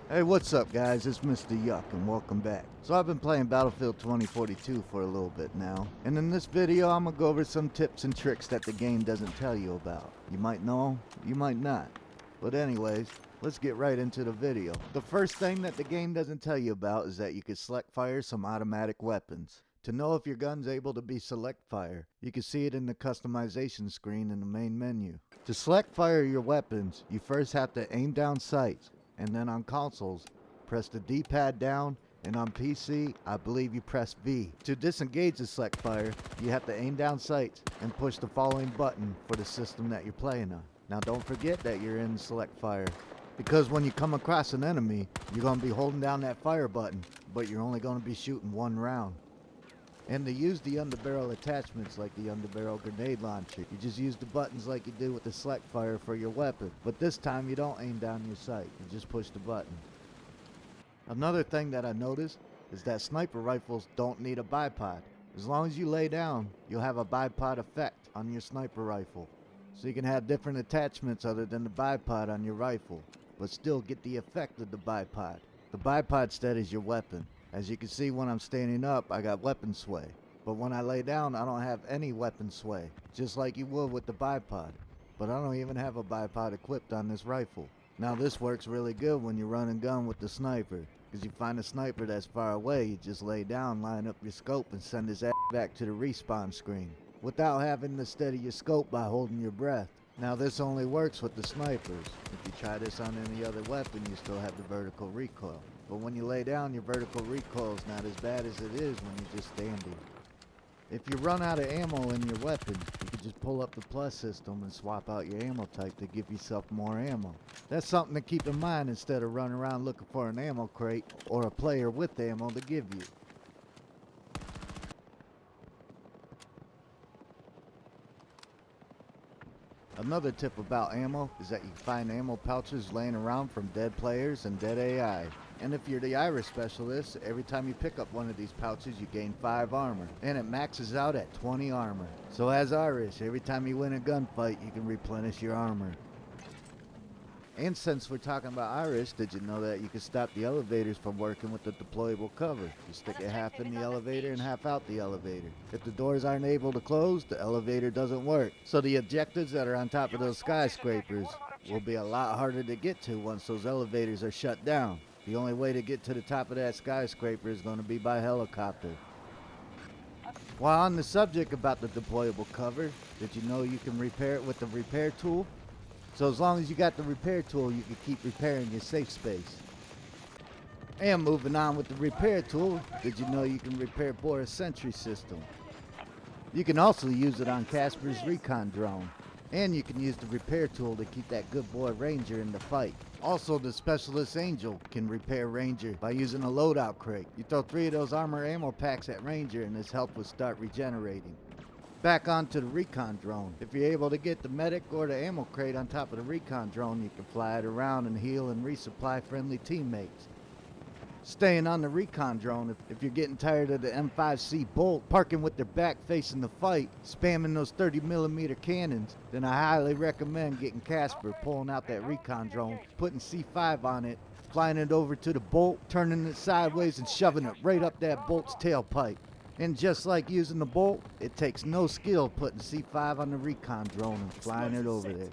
Hey, what's up guys? It's Mr. Yuck and welcome back. So I've been playing Battlefield 2042 for a little bit now, and in this video I'm gonna go over some tips and tricks that the game doesn't tell you about. You might know, you might not. But anyways, let's get right into the video. The first thing that the game doesn't tell you about is that you can select fire some automatic weapons. To know if your gun's able to be select fire, you can see it in the customization screen in the main menu. To select fire your weapons, you first have to aim down sights, and then on consoles, press the D-pad down, and on PC, I believe you press V. To disengage the select fire, you have to aim down sights and push the following button for the system that you're playing on. Now don't forget that you're in select fire, because when you come across an enemy, you're going to be holding down that fire button, but you're only going to be shooting one round. And to use the underbarrel attachments like the underbarrel grenade launcher, you just use the buttons like you do with the select fire for your weapon. But this time you don't aim down your sight, you just push the button. Another thing that I noticed is that sniper rifles don't need a bipod. As long as you lay down, you'll have a bipod effect on your sniper rifle. So you can have different attachments other than the bipod on your rifle, but still get the effect of the bipod. The bipod stat is your weapon. As you can see, when I'm standing up, I got weapon sway. But when I lay down, I don't have any weapon sway, just like you would with the bipod. But I don't even have a bipod equipped on this rifle. Now this works really good when you run and gun with the sniper, because you find a sniper that's far away, you just lay down, line up your scope, and send his ass back to the respawn screen, without having to steady your scope by holding your breath. Now this only works with the snipers. If you try this on any other weapon, you still have the vertical recoil. But when you lay down, your vertical recoil is not as bad as it is when you're just standing. If you run out of ammo in your weapon, you can just pull up the plus system and swap out your ammo type to give yourself more ammo. That's something to keep in mind instead of running around looking for an ammo crate or a player with ammo to give you. Another tip about ammo is that you can find ammo pouches laying around from dead players and dead AI. And if you're the Irish specialist, every time you pick up one of these pouches you gain 5 armor, and it maxes out at 20 armor. So as Irish, every time you win a gunfight you can replenish your armor. And since we're talking about Irish, did you know that you can stop the elevators from working with the deployable cover? You stick it half in the elevator and half out the elevator. If the doors aren't able to close, the elevator doesn't work. So the objectives that are on top of those skyscrapers will be a lot harder to get to once those elevators are shut down. The only way to get to the top of that skyscraper is going to be by helicopter. While on the subject about the deployable cover, did you know you can repair it with the repair tool? So as long as you got the repair tool, you can keep repairing your safe space. And moving on with the repair tool, did you know you can repair Boris Sentry system? You can also use it on Cassper's recon drone. And you can use the repair tool to keep that good boy Ranger in the fight. Also, the Specialist Angel can repair Ranger by using a loadout crate. You throw 3 of those armor ammo packs at Ranger and his health will start regenerating. Back onto the recon drone. If you're able to get the medic or the ammo crate on top of the recon drone, you can fly it around and heal and resupply friendly teammates. Staying on the recon drone, if you're getting tired of the M5C Bolt parking with their back facing the fight, spamming those 30mm cannons, then I highly recommend getting Cassper, pulling out that recon drone, putting C5 on it, flying it over to the Bolt, turning it sideways and shoving it right up that Bolt's tailpipe. And just like using the Bolt, it takes no skill putting C5 on the recon drone and flying it over there.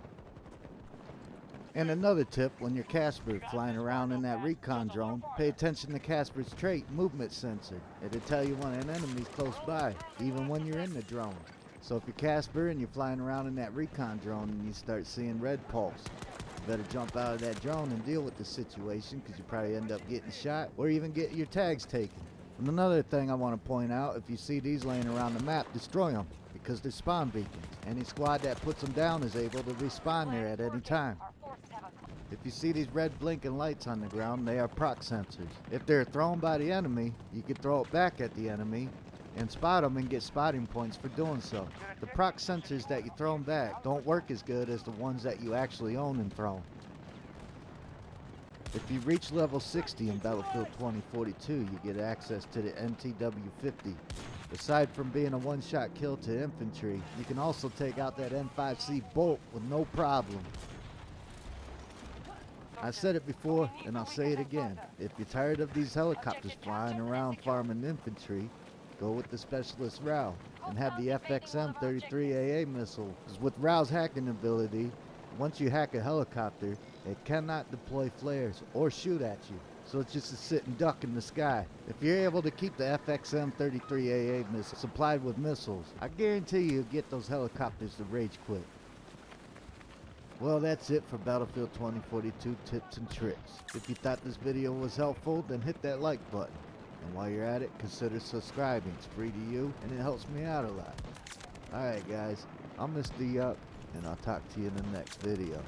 And another tip, when you're Cassper flying around in that recon drone, pay attention to Casper's trait, movement sensor. It'll tell you when an enemy's close by, even when you're in the drone. So if you're Cassper and you're flying around in that recon drone and you start seeing red pulse, you better jump out of that drone and deal with the situation, because you probably end up getting shot or even get your tags taken. And another thing I want to point out, if you see these laying around the map, destroy them, because they're spawn beacons. Any squad that puts them down is able to respawn there at any time. If you see these red blinking lights on the ground, they are proc sensors. If they're thrown by the enemy, you can throw it back at the enemy and spot them and get spotting points for doing so. The proc sensors that you throw them back don't work as good as the ones that you actually own and throw. If you reach level 60 in Battlefield 2042, you get access to the MTW-50. Aside from being a one-shot kill to infantry, you can also take out that M5C Bolt with no problem. I said it before, and I'll say it again. If you're tired of these helicopters flying around farming infantry, go with the specialist RAL and have the FXM-33AA missile. Because with RAL's hacking ability, once you hack a helicopter, it cannot deploy flares or shoot at you. So it's just a sitting duck in the sky. If you're able to keep the FXM-33AA missile supplied with missiles, I guarantee you'll get those helicopters to rage quit. Well, that's it for Battlefield 2042 tips and tricks. If you thought this video was helpful, then hit that like button. And while you're at it, consider subscribing. It's free to you, and it helps me out a lot. Alright guys, I'm MrYuck, and I'll talk to you in the next video.